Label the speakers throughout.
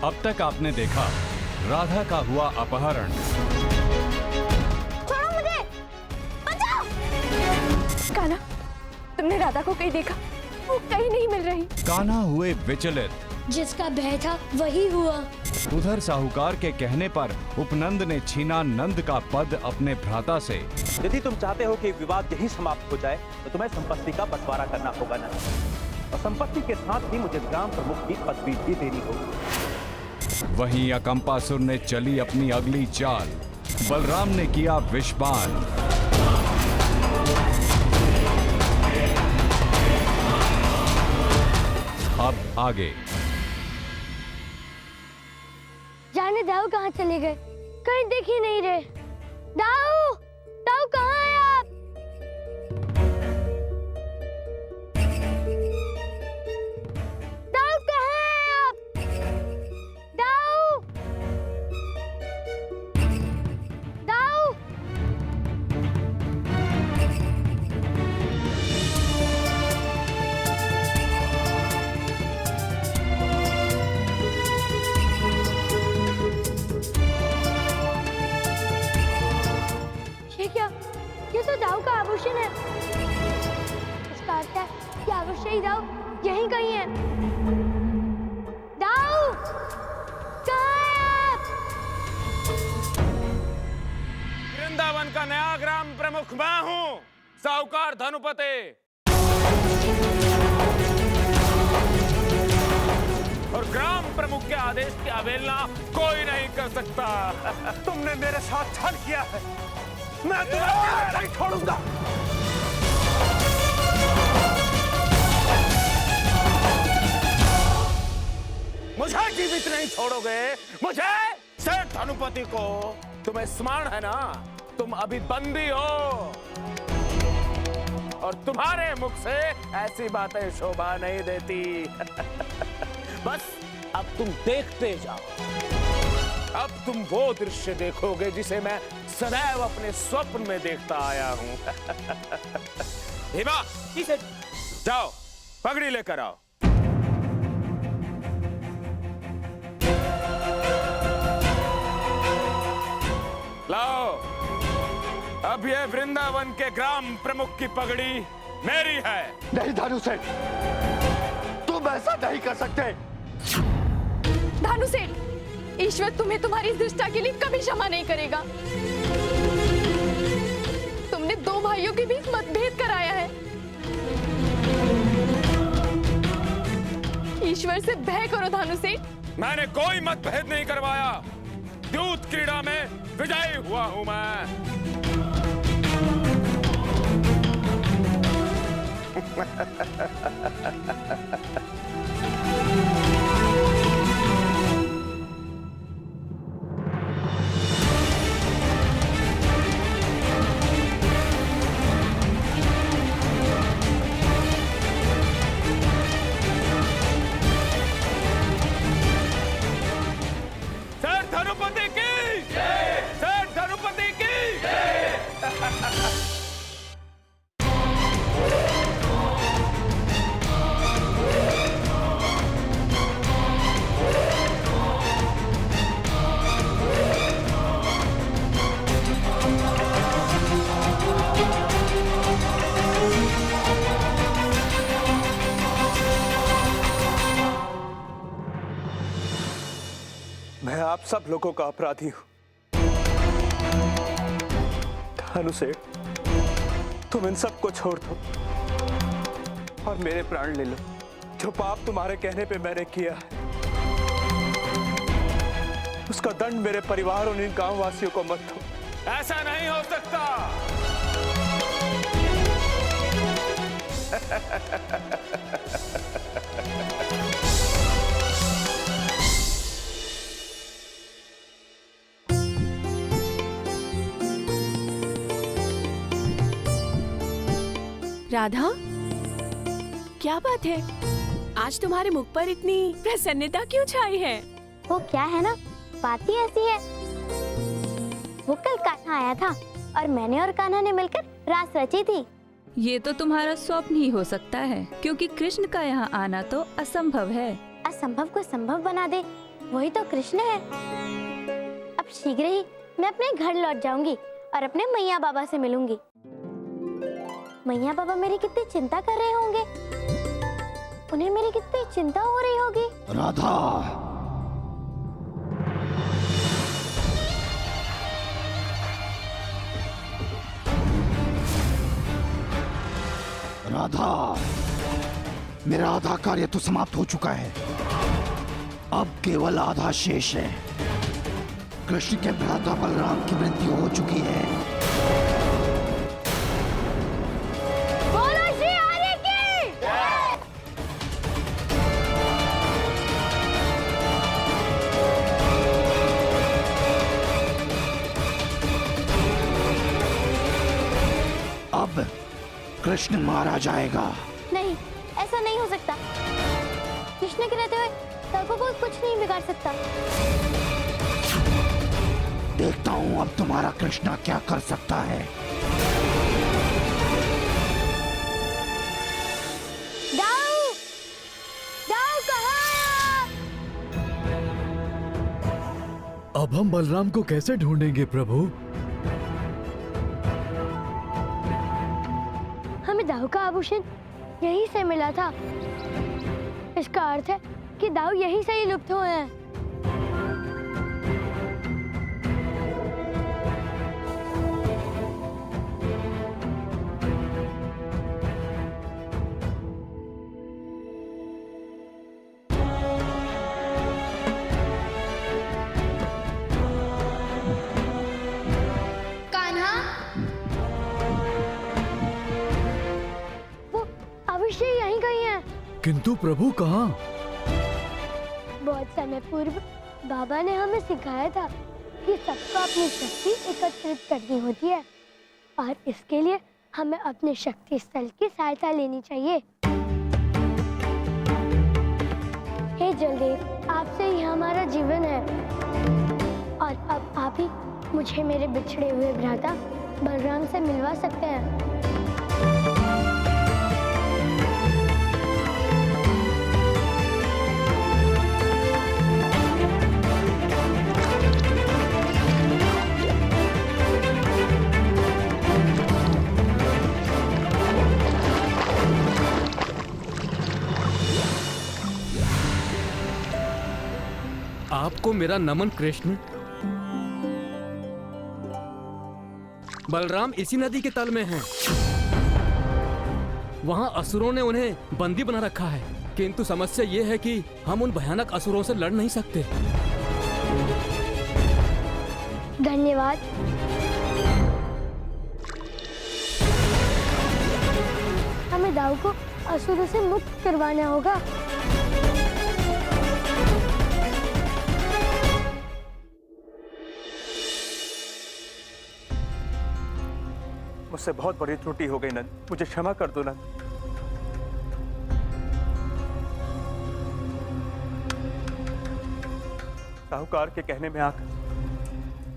Speaker 1: अब तक आपने देखा राधा का हुआ अपहरण,
Speaker 2: छोड़ो मुझे, बचाओ। कान्हा, तुमने राधा को कहीं देखा? वो कहीं नहीं मिल रही।
Speaker 1: कान्हा हुए विचलित।
Speaker 3: जिसका भय था वही हुआ।
Speaker 1: उधर साहूकार के कहने पर उपनंद ने छीना नंद का पद अपने भ्राता से।
Speaker 4: यदि तुम चाहते हो कि विवाद यही समाप्त हो जाए तो तुम्हें संपत्ति का बंटवारा करना होगा ना, और संपत्ति के साथ ही मुझे ग्राम प्रमुख की पदवी भी देनी होगी।
Speaker 1: वहीं अकंपासुर ने चली अपनी अगली चाल। बलराम ने किया विषपान। अब आगे।
Speaker 3: जाने दाऊ कहाँ चले गए, कहीं दिख ही नहीं रहे। दाऊ, दाऊ कहाँ है आप? दाऊ कहाँ है आप? दाऊ, दाऊ। ये क्या? ये तो दाऊ का आभूषण है। इसका अर्थ है कि अवश्य ही दाऊ यहीं कहीं है। दाऊ, कहाँ है आप?
Speaker 5: वृंदावन का नया ग्राम प्रमुख मैं हूँ, साहूकार धनुपते। और ग्राम प्रमुख के आदेश की अवहेलना कोई नहीं कर सकता।
Speaker 4: तुमने मेरे साथ छल किया है, मैं तुम्हें नहीं छोड़ूंगा।
Speaker 5: मुझे जीवित नहीं छोड़ोगे? मुझे सेठ धनुपति को? तुम्हें स्मरण है ना, तुम अभी बंदी हो और तुम्हारे मुख से ऐसी बातें शोभा नहीं देती। बस अब तुम देखते जाओ। अब तुम वो दृश्य देखोगे जिसे मैं सदैव अपने स्वप्न में देखता आया हूं। हिमा, किसे? जाओ, पगड़ी लेकर आओ। लाओ, अब ये वृंदावन के ग्राम प्रमुख की पगड़ी मेरी है।
Speaker 4: नहीं धानुसेठ, तुम ऐसा नहीं कर सकते।
Speaker 2: धानुसेठ, ईश्वर तुम्हें तुम्हारी इस दुष्टता के लिए कभी क्षमा नहीं करेगा। तुमने दो भाइयों के बीच मतभेद कराया है। ईश्वर से भय करो धानुसेठ।
Speaker 5: मैंने कोई मतभेद नहीं करवाया। द्यूत क्रीड़ा में विजयी हुआ हूं मैं। सर धनुपति की जय! सर धनुपति की जय!
Speaker 4: मैं आप सब लोगों का अपराधी हूं। धानुसेठ, तुम इन सबको छोड़ दो और मेरे प्राण ले लो। जो पाप तुम्हारे कहने पे मैंने किया है, उसका दंड मेरे परिवार और इन गांव वासियों को मत दो।
Speaker 5: ऐसा नहीं हो सकता।
Speaker 2: राधा, क्या बात है? आज तुम्हारे मुख पर इतनी प्रसन्नता क्यों छाई है?
Speaker 3: वो क्या है ना, बात ही ऐसी है। वो कल कान्हा आया था और मैंने और कान्हा ने मिलकर रास रची थी।
Speaker 6: ये तो तुम्हारा स्वप्न ही हो सकता है, क्योंकि कृष्ण का यहाँ आना तो असंभव है।
Speaker 3: असंभव को संभव बना दे वही तो कृष्ण है। अब शीघ्र ही मैं अपने घर लौट जाऊंगी और अपने मैया बाबा से मिलूंगी। मैया बाबा मेरी कितनी चिंता कर रहे होंगे, उन्हें मेरी कितनी चिंता हो रही होगी।
Speaker 7: राधा, राधा, मेरा आधा कार्य तो समाप्त हो चुका है। अब केवल आधा शेष है। कृष्ण के भ्राता बलराम की मृत्यु हो चुकी है।
Speaker 3: बोलो श्री हरि की।
Speaker 7: अब कृष्ण मारा जाएगा।
Speaker 3: नहीं, ऐसा नहीं हो सकता। कृष्ण के रहते हुए सबको कोई कुछ नहीं बिगाड़ सकता।
Speaker 7: देखता हूँ अब तुम्हारा कृष्णा क्या कर सकता है।
Speaker 3: दाऊ, दाऊ कहाँ?
Speaker 8: अब हम बलराम को कैसे ढूंढेंगे प्रभु?
Speaker 3: हमें दाऊ का आभूषण यहीं से मिला था। इसका अर्थ है कि दाऊ यहीं से ही लुप्त हुए हैं।
Speaker 2: कान्हा,
Speaker 3: वो अवश्य यहीं कहीं है।
Speaker 8: किंतु प्रभु कहाँ?
Speaker 3: बहुत समय पूर्व बाबा ने हमें सिखाया था कि सबको अपनी शक्ति एकत्रित करनी होती है और इसके लिए हमें अपने शक्ति स्थल की सहायता लेनी चाहिए। हे जलदेव, आपसे ही हमारा जीवन है और अब आप ही मुझे मेरे बिछड़े हुए भ्राता बलराम से मिलवा सकते हैं।
Speaker 9: आपको मेरा नमन कृष्ण। बलराम इसी नदी के तल में हैं। वहां असुरों ने उन्हें बंदी बना रखा है, किंतु समस्या ये है कि हम उन भयानक असुरों से लड़ नहीं सकते।
Speaker 3: धन्यवाद। हमें दाऊ को असुरों से मुक्त करवाना होगा।
Speaker 4: मुझसे बहुत बड़ी त्रुटि हो गई नंद, मुझे क्षमा कर दो नंद। साहूकार के कहने में आकर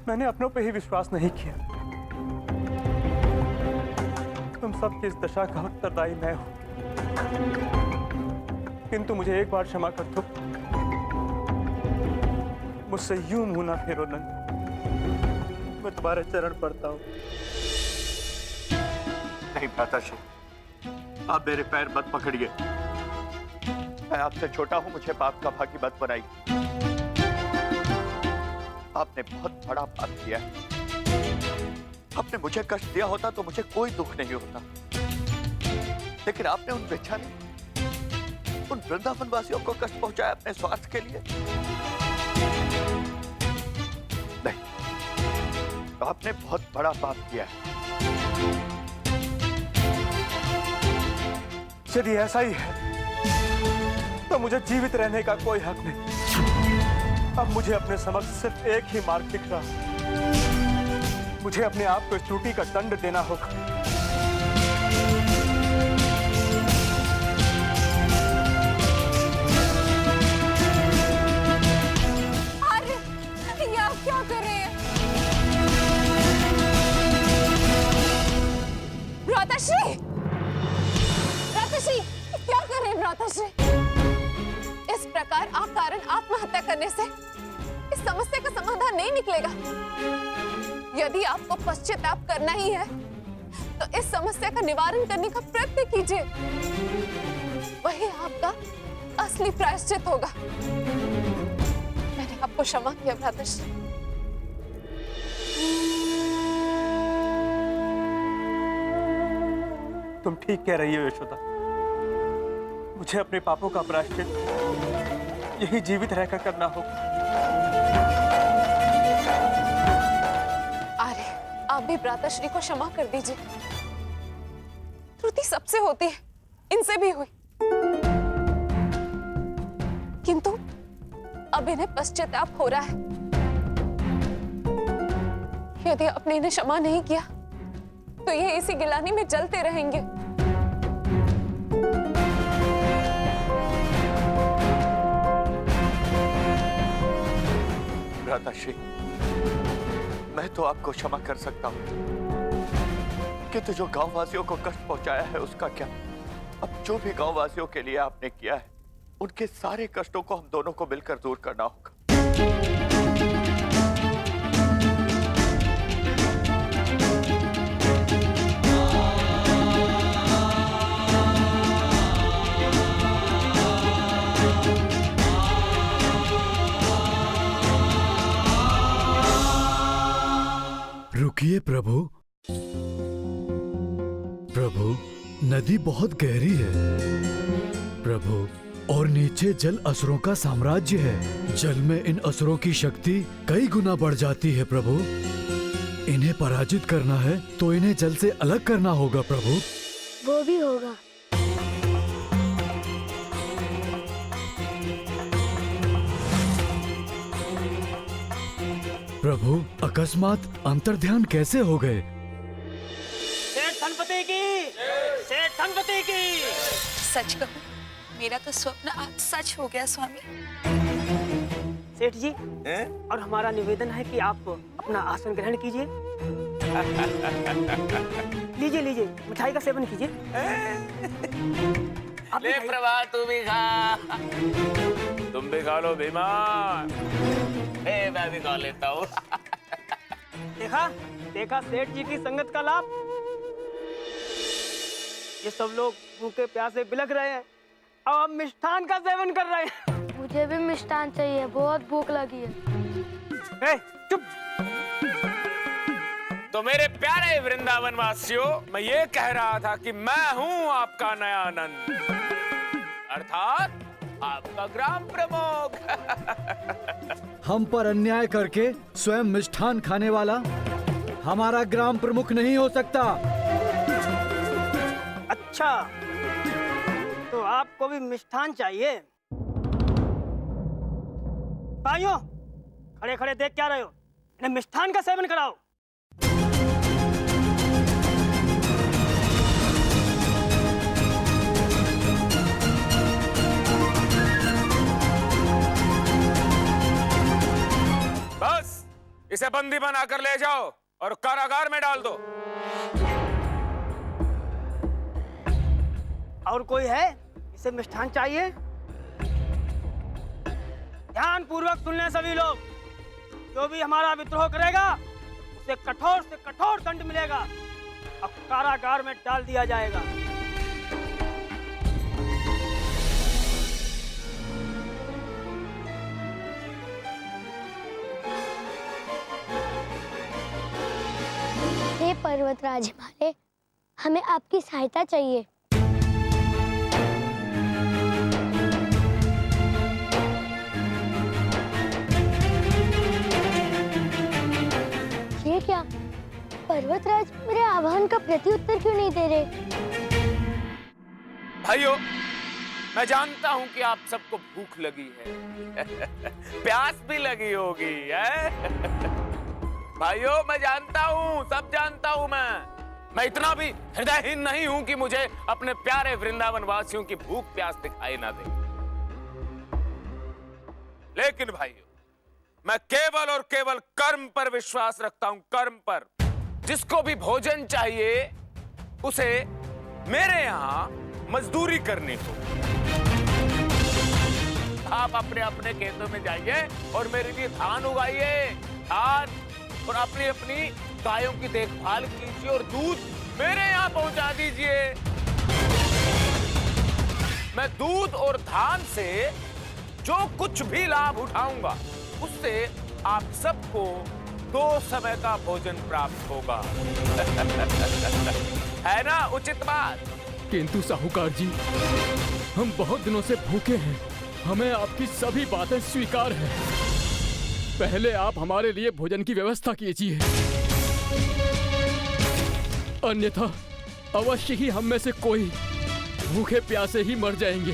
Speaker 4: मैंने अपनों पे ही विश्वास नहीं किया। तुम सबकी इस दशा का उत्तरदायी मैं हूं, किंतु मुझे एक बार क्षमा कर दो। मुझसे यूं मुंह ना फेरो नंद, मैं तुम्हारे चरण पड़ता हूं। नहीं भ्राताश्री, आप मेरे पैर मत पकड़िए। मैं आपसे छोटा हूं, मुझे पाप का भागी मत बनाइए। आपने बहुत बड़ा पाप किया है। आपने मुझे कष्ट दिया होता तो मुझे कोई दुख नहीं होता, लेकिन आपने उन बेचारे, उन वृंदावन वासियों को कष्ट पहुंचाया अपने स्वार्थ के लिए। नहीं, आपने बहुत बड़ा पाप किया है। यदि ऐसा ही है तो मुझे जीवित रहने का कोई हक नहीं। अब मुझे अपने समक्ष सिर्फ एक ही मार्ग दिख रहा है। मुझे अपने आप को इस त्रुटि का दंड देना होगा।
Speaker 2: अरे ये आप क्या कर रहे हैं? भ्राताश्री, भ्राताश्री, क्या कर रहे हैं भ्राताश्री? इस प्रकार अकारण आत्महत्या करने से इस समस्या का समाधान नहीं निकलेगा। यदि आपको पश्चाताप करना ही है तो इस समस्या का निवारण करने का प्रयत्न कीजिए। वही आपका असली प्रायश्चित होगा। मैंने आपको क्षमा किया भ्राताश्री।
Speaker 10: तुम ठीक कह रही हो यशोदा। मुझे अपने पापों का प्रायश्चित यही जीवित रहकर करना होगा।
Speaker 2: आर्य, आप भी भ्राताश्री को क्षमा कर दीजिए। त्रुटि सबसे होती है, इनसे भी हुई, किंतु अब इन्हें पश्चाताप हो रहा है। यदि आपने इन्हें क्षमा नहीं किया तो ये इसी गिलानी में जलते रहेंगे।
Speaker 4: भ्राताश्री, मैं तो आपको क्षमा कर सकता हूं, किंतु जो गांववासियों को कष्ट पहुंचाया है उसका क्या? अब जो भी गांववासियों के लिए आपने किया है, उनके सारे कष्टों को हम दोनों को मिलकर दूर करना होगा।
Speaker 8: रुकिए प्रभु। प्रभु, नदी बहुत गहरी है प्रभु, और नीचे जल असुरों का साम्राज्य है। जल में इन असुरों की शक्ति कई गुना बढ़ जाती है प्रभु। इन्हें पराजित करना है तो इन्हें जल से अलग करना होगा प्रभु।
Speaker 3: वो भी होगा।
Speaker 8: प्रभु, अकस्मात अंतर्ध्यान कैसे हो गए?
Speaker 10: सेठ धनपति की, सेठ धनपति की।
Speaker 11: सच कहूं, मेरा तो स्वप्न आज सच हो गया स्वामी।
Speaker 10: सेठ जी, और हमारा निवेदन है कि आप अपना आसन ग्रहण कीजिए। लीजिए लीजिए, मिठाई का सेवन कीजिए।
Speaker 5: ले प्रभा, तू भी खा। तुम भी खा लो भीमा। मैं भी खा लेता हूँ।
Speaker 10: देखा देखा सेठ जी की संगत का लाभ। ये सब लोग भूखे प्यासे बिलख रहे हैं, अब हम मिष्ठान का सेवन कर रहे हैं।
Speaker 3: मुझे भी मिष्ठान चाहिए, बहुत भूख लगी है।
Speaker 10: चुप।
Speaker 5: तो मेरे प्यारे वृंदावन वासियों, मैं ये कह रहा था कि मैं हूँ आपका नया नंद, अर्थात आपका ग्राम प्रमुख।
Speaker 8: हम पर अन्याय करके स्वयं मिष्ठान खाने वाला हमारा ग्राम प्रमुख नहीं हो सकता।
Speaker 10: अच्छा, तो आपको भी मिष्ठान चाहिए? भाइयों, खड़े खड़े देख क्या रहे हो? इन्हें मिष्ठान का सेवन कराओ।
Speaker 5: बस इसे बंदी बनाकर ले जाओ और कारागार में डाल दो।
Speaker 10: और कोई है इसे मिष्ठान चाहिए? ध्यान पूर्वक सुनने सभी लोग, जो भी हमारा विद्रोह करेगा उसे कठोर से कठोर दंड मिलेगा और कारागार में डाल दिया जाएगा।
Speaker 3: हे पर्वतराज हिमालय, हमें आपकी सहायता चाहिए। ये क्या? पर्वतराज मेरे आह्वान का प्रत्युत्तर क्यों नहीं दे रहे?
Speaker 5: भाइयों, मैं जानता हूं कि आप सबको भूख लगी है, प्यास भी लगी होगी है? भाइयों, मैं जानता हूं, सब जानता हूं। मैं इतना भी हृदयहीन नहीं हूं कि मुझे अपने प्यारे वृंदावन वासियों की भूख प्यास दिखाई ना दे। लेकिन भाइयों, मैं केवल और केवल कर्म पर विश्वास रखता हूं, कर्म पर। जिसको भी भोजन चाहिए उसे मेरे यहां मजदूरी करनी हो। आप अपने अपने खेतों में जाइए और मेरे लिए धान उगाइए, धान, और अपनी अपनी गायों की देखभाल कीजिए और दूध मेरे यहाँ पहुंचा दीजिए। मैं दूध और धान से जो कुछ भी लाभ उठाऊंगा उससे आप सबको 2 समय का भोजन प्राप्त होगा। है ना उचित बात?
Speaker 9: किंतु साहूकार जी, हम बहुत दिनों से भूखे हैं, हमें आपकी सभी बातें स्वीकार हैं। पहले आप हमारे लिए भोजन की व्यवस्था कीजिए, अन्यथा अवश्य ही हम में से कोई भूखे प्यासे ही मर जाएंगे।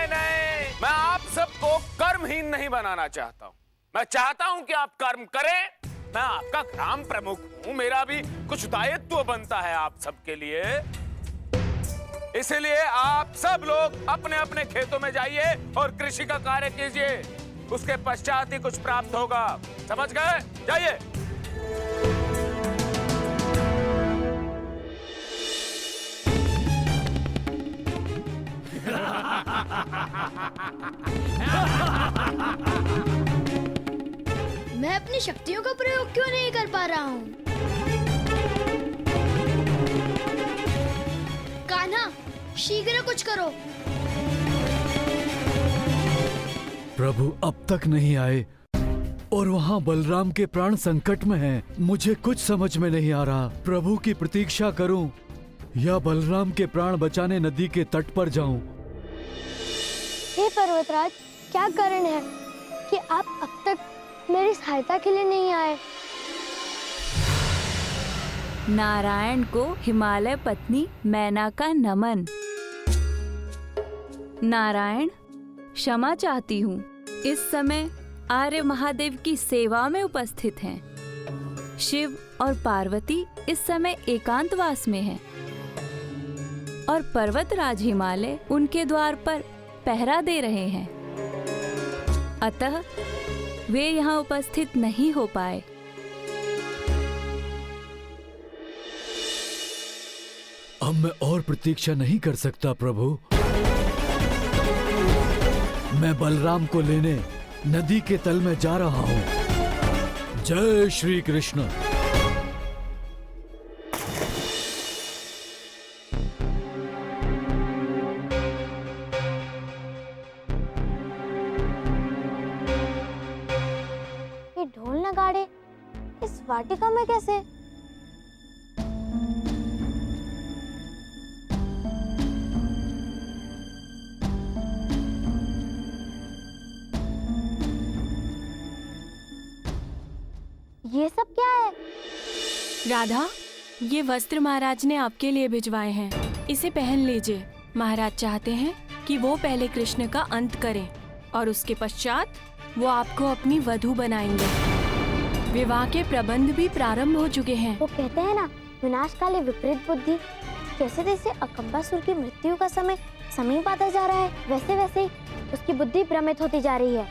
Speaker 5: नहीं, मैं आप सबको कर्महीन नहीं बनाना चाहता हूँ। मैं चाहता हूँ कि आप कर्म करें। मैं आपका ग्राम प्रमुख हूँ, मेरा भी कुछ दायित्व बनता है आप सबके लिए। इसलिए आप सब लोग अपने अपने खेतों में जाइए और कृषि का कार्य कीजिए, उसके पश्चात ही कुछ प्राप्त होगा। समझ गए? जाइए।
Speaker 3: मैं अपनी शक्तियों का प्रयोग क्यों नहीं कर पा रहा हूँ? कान्हा, शीघ्र कुछ करो।
Speaker 8: प्रभु अब तक नहीं आए और वहाँ बलराम के प्राण संकट में हैं। मुझे कुछ समझ में नहीं आ रहा, प्रभु की प्रतीक्षा करूं या बलराम के प्राण बचाने नदी के तट पर जाऊं?
Speaker 3: हे पर्वतराज, क्या कारण है कि आप अब तक मेरी सहायता के लिए नहीं आए?
Speaker 6: नारायण को हिमालय पत्नी मैना का नमन। नारायण, क्षमा चाहती हूँ, इस समय आर्य महादेव की सेवा में उपस्थित हैं। शिव और पार्वती इस समय एकांतवास में हैं और पर्वतराज हिमालय उनके द्वार पर पहरा दे रहे हैं, अतः वे यहाँ उपस्थित नहीं हो पाए।
Speaker 8: अब मैं और प्रतीक्षा नहीं कर सकता प्रभु। मैं बलराम को लेने नदी के तल में जा रहा हूँ। जय श्री कृष्ण।
Speaker 3: ये ढोल नगाड़े इस वाटिका में कैसे? ये सब क्या है?
Speaker 12: राधा, ये वस्त्र महाराज ने आपके लिए भिजवाए हैं, इसे पहन लीजिए। महाराज चाहते हैं कि वो पहले कृष्ण का अंत करें और उसके पश्चात वो आपको अपनी वधू बनाएंगे। विवाह के प्रबंध भी प्रारंभ हो चुके हैं।
Speaker 3: वो कहते हैं ना, विनाश काले विपरीत बुद्धि। जैसे जैसे अकंबासुर की मृत्यु का समय समीप आता जा रहा है, वैसे वैसे ही उसकी बुद्धि भ्रमित होती जा रही है।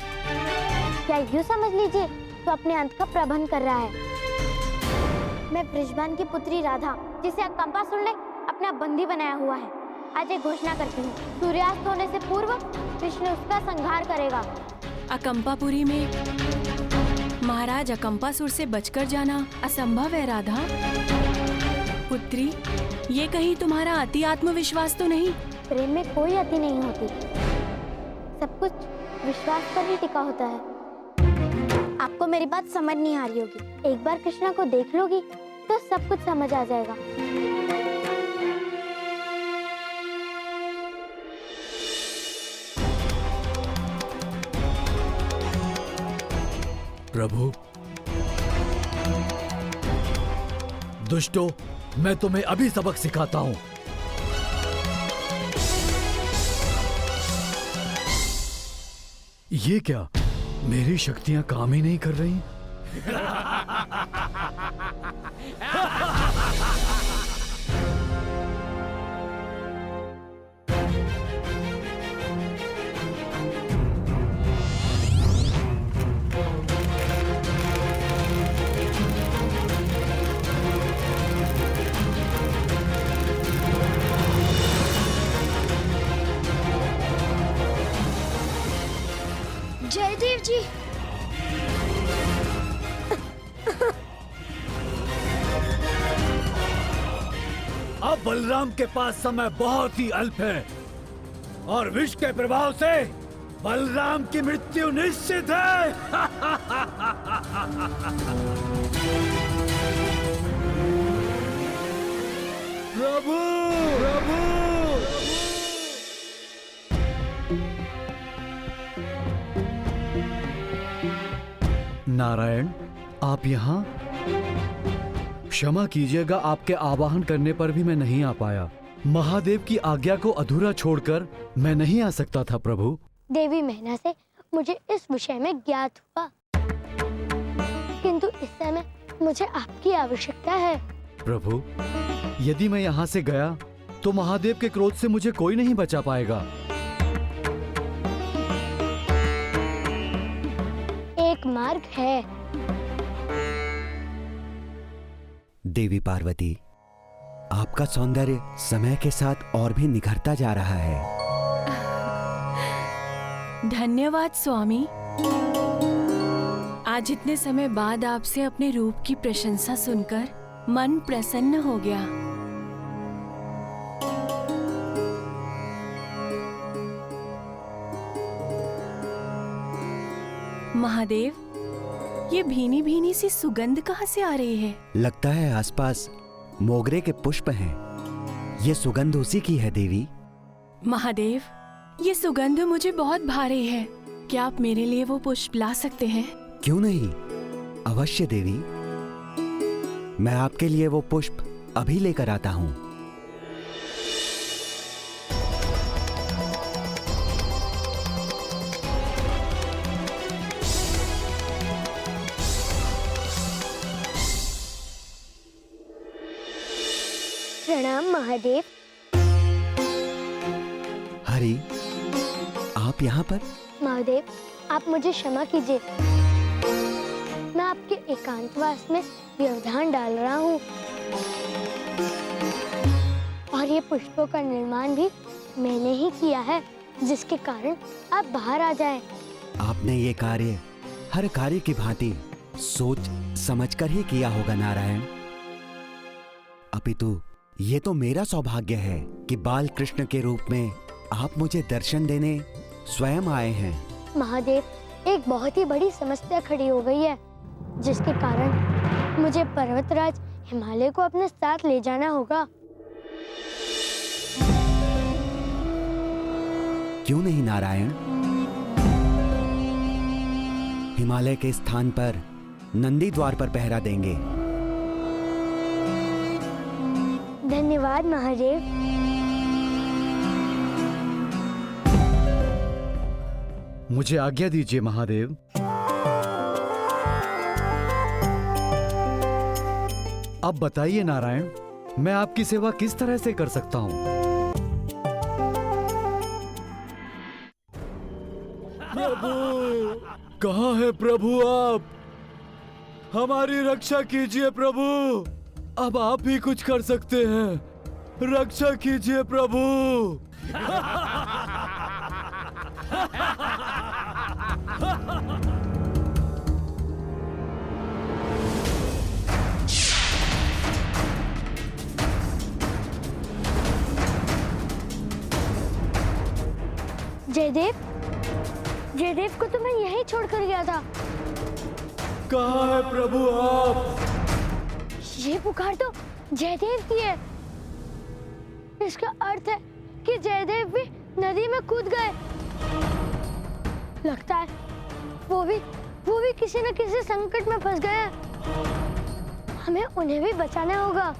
Speaker 3: क्या यूँ समझ लीजिए तो अपने अंत का प्रबंध कर रहा है। मैं बृषभान की पुत्री राधा, जिसे अकंबासुर ने अपना बंदी बनाया हुआ है, आज एक घोषणा करती हूँ, सूर्यास्त होने से पूर्व कृष्ण उसका संहार करेगा।
Speaker 12: अकंपापुरी में महाराज अकंपासुर से बचकर जाना असंभव है राधा। पुत्री, ये कहीं तुम्हारा अति आत्मविश्वास तो नहीं?
Speaker 3: प्रेम में कोई अति नहीं होती, सब कुछ विश्वास पर ही टिका होता है। आपको मेरी बात समझ नहीं आ रही होगी, एक बार कृष्णा को देख लोगी तो सब कुछ समझ आ जाएगा।
Speaker 8: प्रभु, दुष्टों, मैं तुम्हें अभी सबक सिखाता हूँ। ये क्या, मेरी शक्तियां काम ही नहीं कर रही? अब बलराम के पास समय बहुत ही अल्प है और विष के प्रभाव से बलराम की मृत्यु निश्चित है। प्रभु प्रभु नारायण, आप यहाँ? क्षमा कीजिएगा, आपके आवाहन करने पर भी मैं नहीं आ पाया। महादेव की आज्ञा को अधूरा छोड़कर मैं नहीं आ सकता था प्रभु।
Speaker 3: देवी मैना से मुझे इस विषय में ज्ञात हुआ, किंतु इस समय मुझे आपकी आवश्यकता है।
Speaker 8: प्रभु, यदि मैं यहाँ से गया तो महादेव के क्रोध से मुझे कोई नहीं बचा पाएगा।
Speaker 3: एक मार्ग है।
Speaker 13: देवी पार्वती, आपका सौंदर्य समय के साथ और भी निखरता जा रहा है।
Speaker 12: धन्यवाद स्वामी। आज इतने समय बाद आपसे अपने रूप की प्रशंसा सुनकर मन प्रसन्न हो गया। महादेव, ये भीनी भीनी सी सुगंध कहाँ से आ रही है?
Speaker 13: लगता है आसपास मोगरे के पुष्प हैं। ये सुगंध उसी की है देवी।
Speaker 12: महादेव, ये सुगंध मुझे बहुत भारी है। क्या आप मेरे लिए वो पुष्प ला सकते हैं?
Speaker 13: क्यों नहीं, अवश्य देवी। मैं आपके लिए वो पुष्प अभी लेकर आता हूँ।
Speaker 3: प्रणाम महादेव।
Speaker 13: हरि, आप यहाँ पर?
Speaker 3: महादेव, आप मुझे क्षमा कीजिए। मैं आपके एकांतवास में व्यवधान डाल रहा हूँ और ये पुष्पों का निर्माण भी मैंने ही किया है, जिसके कारण आप बाहर आ जाएं।
Speaker 13: आपने ये कार्य हर कार्य की भांति सोच समझकर ही किया होगा नारायण। अपितु ये तो मेरा सौभाग्य है कि बाल कृष्ण के रूप में आप मुझे दर्शन देने स्वयं आए हैं।
Speaker 3: महादेव, एक बहुत ही बड़ी समस्या खड़ी हो गई है, जिसके कारण मुझे पर्वतराज हिमालय को अपने साथ ले जाना होगा।
Speaker 13: क्यों नहीं नारायण, हिमालय के स्थान पर नंदी द्वार पर पहरा देंगे।
Speaker 3: धन्यवाद महादेव।
Speaker 8: मुझे आज्ञा दीजिए महादेव। अब बताइए नारायण, मैं आपकी सेवा किस तरह से कर सकता हूँ? प्रभु, कहाँ है प्रभु आप? हमारी रक्षा कीजिए प्रभु। अब आप ही कुछ कर सकते हैं। रक्षा कीजिए प्रभु।
Speaker 3: जयदेव, जयदेव को तो मैं यहीं छोड़कर गया था।
Speaker 8: कहाँ है प्रभु आप?
Speaker 3: ये पुकार तो जयदेव की है। इसका अर्थ है कि जयदेव भी नदी में कूद गए। लगता है वो भी किसी न किसी संकट में फंस गए हैं। हमें उन्हें भी बचाना होगा।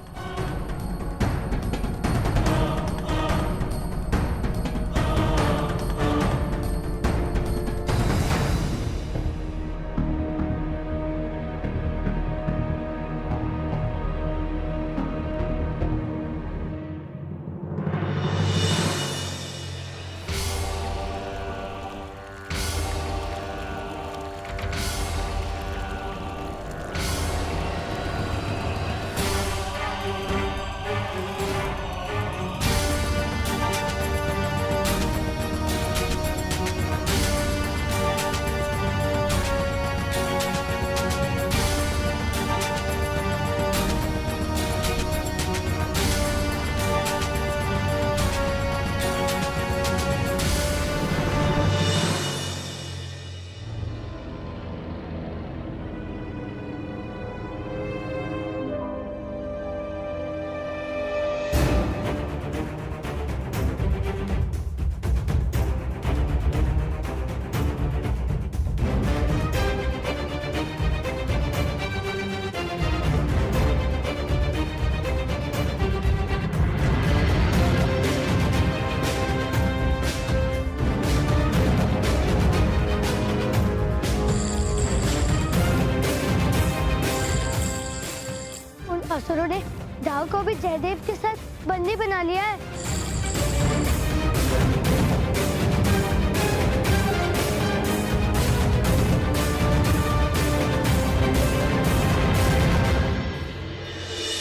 Speaker 3: को भी जयदेव के साथ बंदी बना लिया है।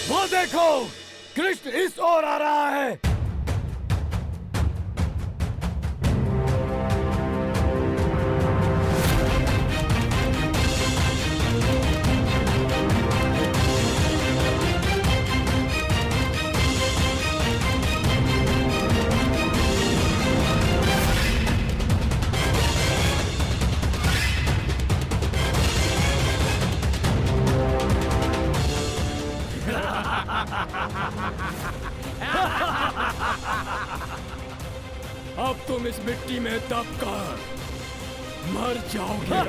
Speaker 8: वो देखो, कृष्ण इस ओर आ रहा है। अब तुम इस मिट्टी में दबकर मर जाओगे।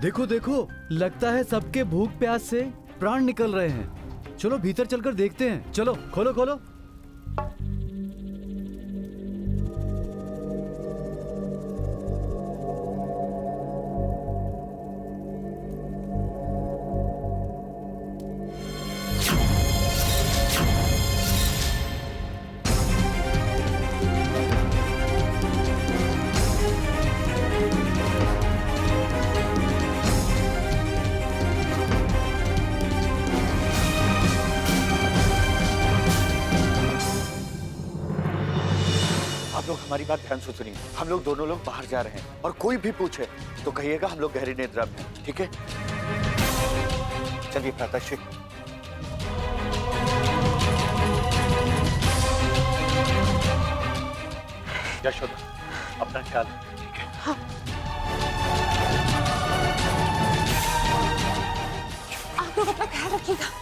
Speaker 14: देखो देखो, लगता है सबके भूख प्यास से प्राण निकल रहे हैं। चलो भीतर चलकर देखते हैं। चलो खोलो खोलो।
Speaker 4: हमारी बात ध्यान से सुनिए। हम लोग दोनों लोग बाहर जा रहे हैं और कोई भी पूछे तो कहिएगा हम लोग गहरी निद्रा में हैं, ठीक है? चलिए भ्राताश्री। यशोदा, अपना ख्याल, ठीक है? हाँ।
Speaker 2: आप लोग अपना ख्याल रखिएगा।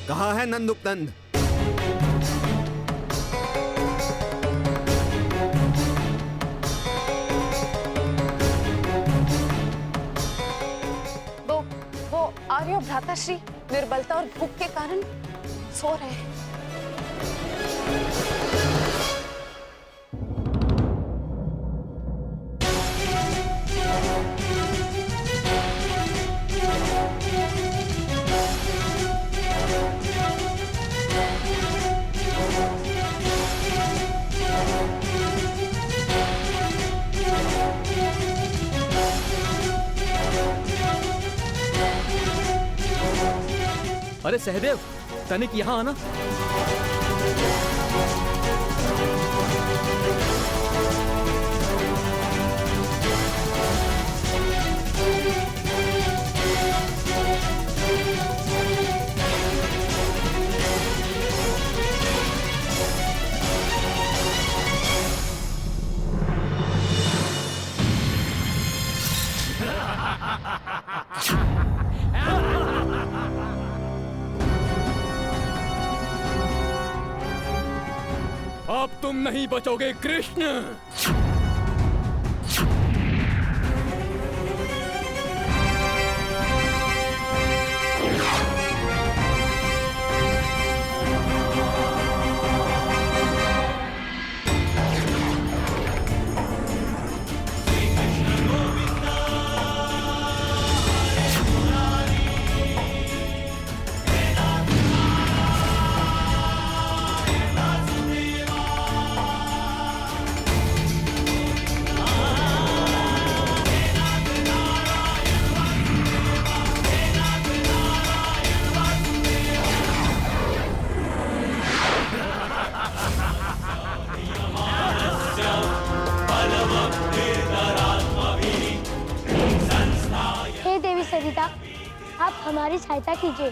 Speaker 13: कहाँ है नंदुपनंद?
Speaker 2: वो आर्य भ्राताश्री निर्बलता और भूख के कारण सो रहे हैं।
Speaker 9: अरे सहदेव, तनिक यहाँ आना। अब तुम नहीं बचोगे कृष्ण।
Speaker 3: हे देवी सरिता, आप हमारी सहायता कीजिए।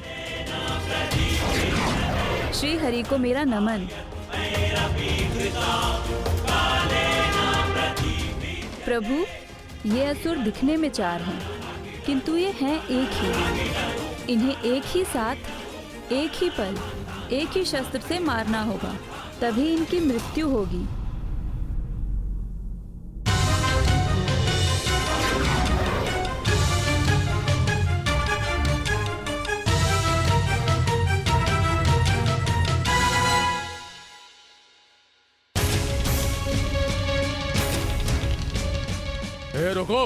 Speaker 6: श्री हरि को मेरा नमन। प्रभु, ये असुर दिखने में 4 हैं, किंतु ये हैं एक ही। इन्हें एक ही साथ, एक ही पल, एक ही शस्त्र से मारना होगा, तभी इनकी मृत्यु होगी।
Speaker 9: ए, रुको।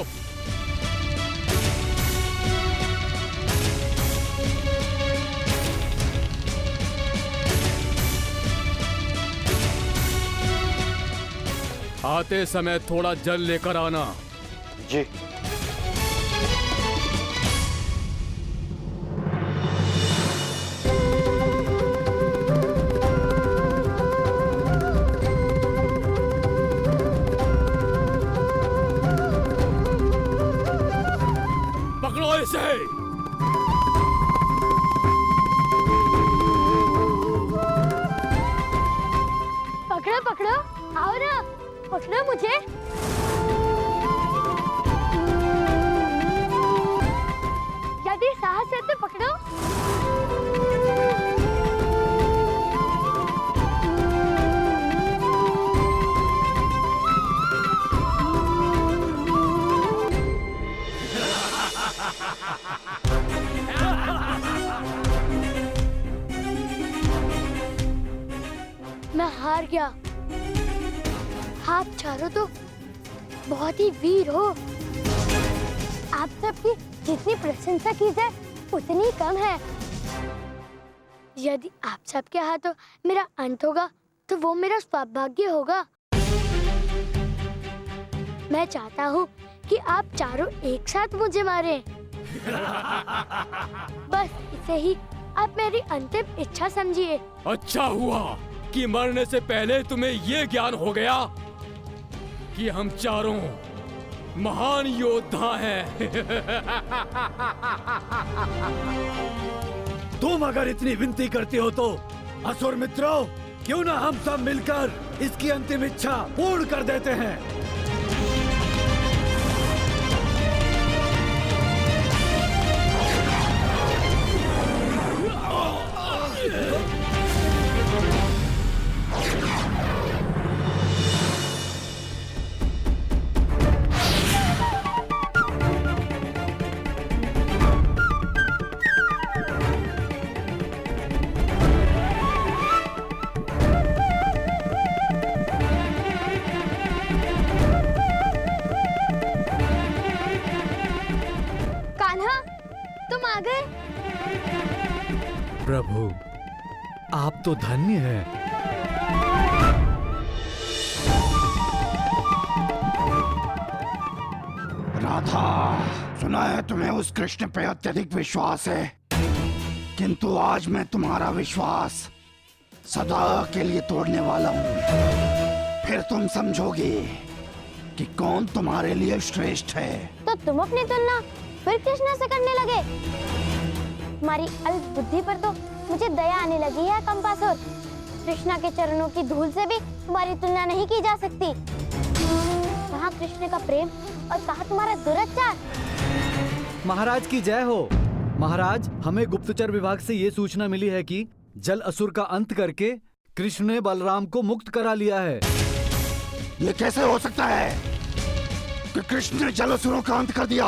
Speaker 9: आते समय थोड़ा जल लेकर आना।
Speaker 4: जी।
Speaker 9: पकड़ो इसे।
Speaker 3: पकड़ो पकड़ो, आओ ना, पकड़ो मुझे। यदि साहस है तो पकड़ो। मैं हार गया। आप चारों तो बहुत ही वीर हो। आप सबकी जितनी प्रशंसा की जाए उतनी कम है। यदि आप सबके हाथों मेरा अंत होगा तो वो मेरा सौभाग्य होगा। मैं चाहता हूँ कि आप चारों एक साथ मुझे मारें। बस इसे ही आप मेरी अंतिम इच्छा समझिए।
Speaker 9: अच्छा हुआ कि मरने से पहले तुम्हें ये ज्ञान हो गया कि हम चारों महान योद्धा हैं।
Speaker 8: तुम अगर इतनी विनती करती हो तो असुर मित्रों, क्यों ना हम सब मिलकर इसकी अंतिम इच्छा पूर्ण कर देते हैं। प्रभु, आप तो धन्य हैं।
Speaker 7: राधा, सुना है तुम्हें उस कृष्ण पे अत्यधिक विश्वास है, किंतु आज मैं तुम्हारा विश्वास सदा के लिए तोड़ने वाला हूँ। फिर तुम समझोगे कि कौन तुम्हारे लिए श्रेष्ठ है।
Speaker 3: तो तुम अपनी तुलना फिर कृष्ण से करने लगे। तुम्हारी अल्प बुद्धि पर तो मुझे दया आने लगी है कंपासुर। कृष्णा के चरणों की धूल से भी तुम्हारी तुलना नहीं की जा सकती। कहाँ कृष्ण का प्रेम और कहाँ तुम्हारा दुराचार।
Speaker 14: महाराज की जय हो। महाराज, हमें गुप्तचर विभाग से ये सूचना मिली है कि जल असुर का अंत करके कृष्ण ने बलराम को मुक्त करा लिया है।
Speaker 7: ये कैसे हो सकता है कि कृष्ण ने जलासुरों का अंत कर दिया?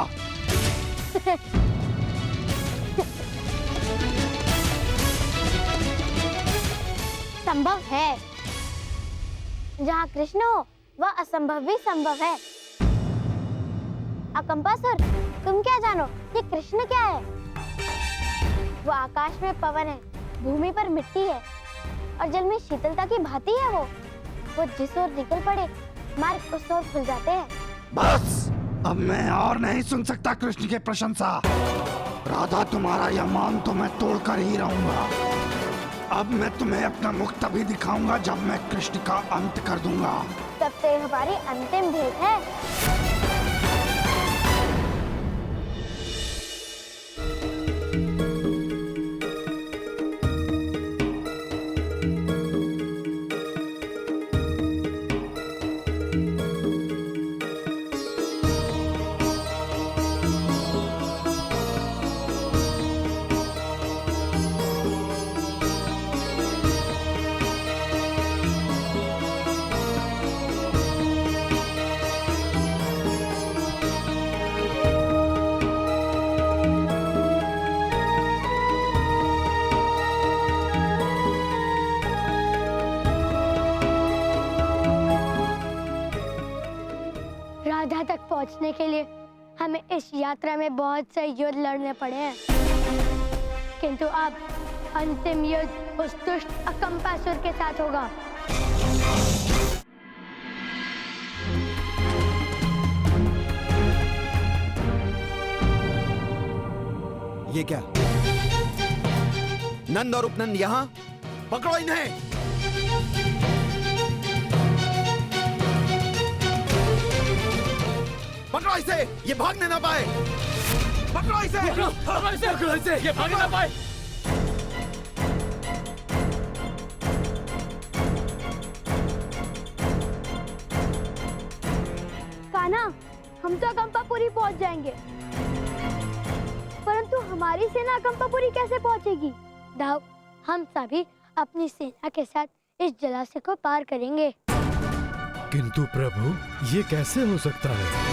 Speaker 3: संभव है। जहाँ कृष्ण हो वह असंभव भी संभव है। अकंपासुर, तुम क्या जानो ये कृष्ण क्या है? वो आकाश में पवन है, भूमि पर मिट्टी है और जल में शीतलता की भांति है। वो जिस ओर निकल पड़े मार्ग उस ओर खुल जाते हैं।
Speaker 7: बस, अब मैं और नहीं सुन सकता कृष्ण की प्रशंसा। राधा, तुम्हारा यह मान तो मैं तोड़कर ही रहूंगा। अब मैं तुम्हें अपना मुख तभी दिखाऊंगा जब मैं कृष्ण का अंत कर दूंगा।
Speaker 3: तब से हमारी अंतिम भेंट है। राधा तक पहुंचने के लिए हमें इस यात्रा में बहुत से युद्ध लड़ने पड़े हैं, किंतु अब अंतिम युद्ध उस दुष्ट अकंपासुर के साथ होगा।
Speaker 13: ये क्या? नंद और उपनंद यहाँ? पकड़ो इन्हें। पकड़ो इसे, ये भागने ना पाए। पकड़ो इसे,
Speaker 9: पकड़ो इसे, ये भागने ना पाए।
Speaker 3: कान्हा, हम तो अकंपापुरी पहुंच जाएंगे, परंतु हमारी सेना अकंपापुरी कैसे पहुंचेगी? दाव, हम सभी अपनी सेना के साथ इस जलाशय को पार करेंगे।
Speaker 8: किंतु प्रभु, ये कैसे हो सकता है?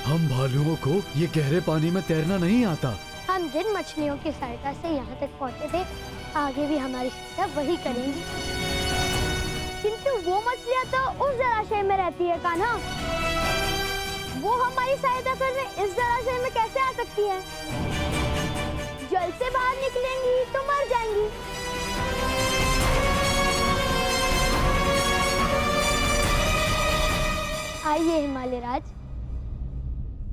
Speaker 8: हम भालुओं को ये गहरे पानी में तैरना नहीं आता।
Speaker 3: हम जिन मछलियों की सहायता से यहाँ तक पहुँचे थे, आगे भी हमारी सहायता वही करेंगी। किंतु वो मछलियाँ तो उस जलाशय में रहती है कान्हा। वो हमारी सहायता करने इस जलाशय में कैसे आ सकती है? जल से बाहर निकलेंगी तो मर जाएंगी। आइए हिमालय राज,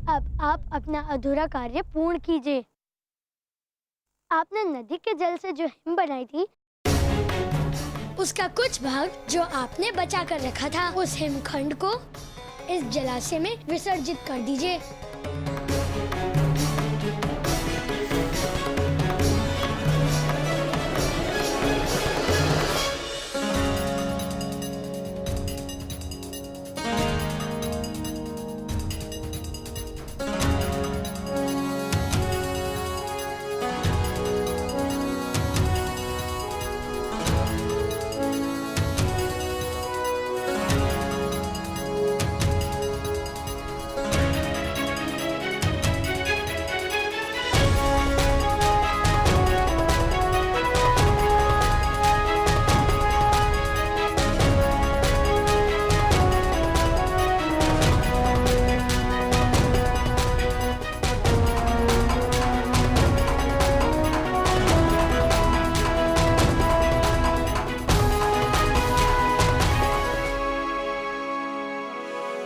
Speaker 3: अब आप अपना अधूरा कार्य पूर्ण कीजिए। आपने नदी के जल से जो हिम बनाई थी, उसका कुछ भाग जो आपने बचा कर रखा था, उस हिमखंड को इस जलाशय में विसर्जित कर दीजिए।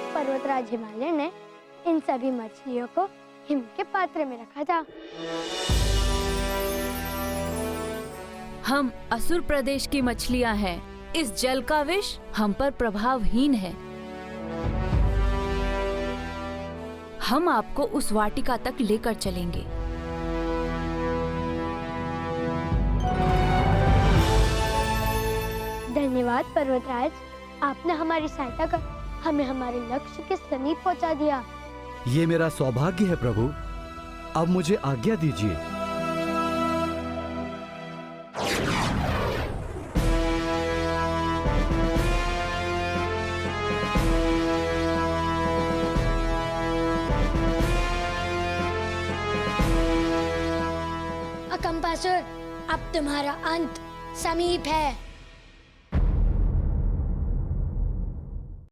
Speaker 3: पर्वतराज हिमालय ने इन सभी मछलियों को हिम के पात्र में रखा था।
Speaker 6: हम असुर प्रदेश की मछलियां हैं। इस जल का विष हम पर प्रभावहीन है। हम आपको उस वाटिका तक लेकर चलेंगे।
Speaker 3: धन्यवाद पर्वतराज, आपने हमारी सहायता कर हमें हमारे लक्ष्य के समीप पहुंचा दिया।
Speaker 14: ये मेरा सौभाग्य है प्रभु, अब मुझे आज्ञा दीजिए।
Speaker 15: अकम्पासुर, अब तुम्हारा अंत समीप है।